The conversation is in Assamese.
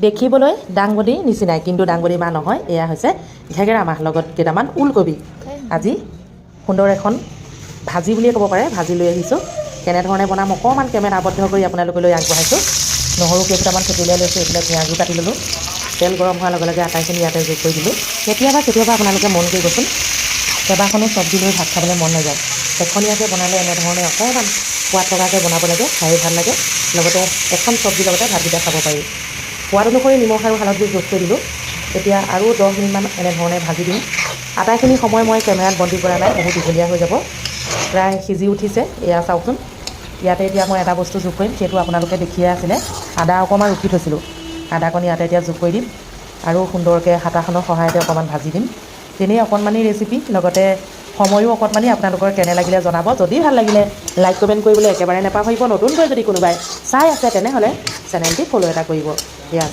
দেখিবলৈ দাংবডি নিচিনাই, কিন্তু দাংবডি মাহ নহয়, এয়া হৈছে ঘেগেৰা মাহ লগত কেইটামান ওলকবি। আজি সুন্দৰ এখন ভাজি বুলিয়ে ক'ব পাৰে, ভাজি লৈ আহিছোঁ। কেনেধৰণে বনাম অকণমান কেমেৰা আবদ্ধ কৰি আপোনালোকলৈ আগবঢ়াইছোঁ। নহৰু কেইটামান থেতেলিয়াই লৈছোঁ, এইফালে পিঁয়াজো কাটি ল'লোঁ। তেল গৰম হোৱাৰ লগে লগে আটাইখিনি ইয়াতে যোগ কৰি দিলোঁ। কেতিয়াবা আপোনালোকে মন কৰিবচোন, কেইবাখনো চব্জি লৈ ভাত খাবলৈ মন নাযায়। এখনীয়াকৈ বনালে এনেধৰণে অকণমান সোৱাদ লগাকৈ বনাব লাগে, খাই ভাল লাগে। লগতে এখন চব্জিৰ লগতে ভাতকেইটা খাব পাৰি। সোৱাদ অনুসৰি নিমখ আৰু হালধি যোগ কৰি দিলোঁ। এতিয়া আৰু 10 মিনিটমান এনেধৰণে ভাজি দিম। আটাইখিনি সময় মই কেমেৰাত বন্দী কৰা নাই, বহুত দীঘলীয়া হৈ যাব। প্ৰায় সিজি উঠিছে, এয়া চাওকচোন। ইয়াতে এতিয়া মই এটা বস্তু যোগ কৰিম, সেইটো আপোনালোকে দেখিয়ে আছিলে। আদা অকণমান ৰুকি থৈছিলোঁ, আদাকণি ইয়াতে এতিয়া যোগ কৰি দিম আৰু সুন্দৰকৈ হাতাখনৰ সহায়তে অকণমান ভাজি দিম। তেনেই অকণমানি ৰেচিপি, লগতে সময়ো অকণমানি। আপোনালোকৰ কেনে লাগিলে জনাব। যদি ভাল লাগিলে লাইক কমেণ্ট কৰিবলৈ একেবাৰে নাপাহৰিব। নতুনকৈ যদি কোনোবাই চাই আছে তেনেহ'লে চেনেলটি ফ'ল' এটা কৰিব।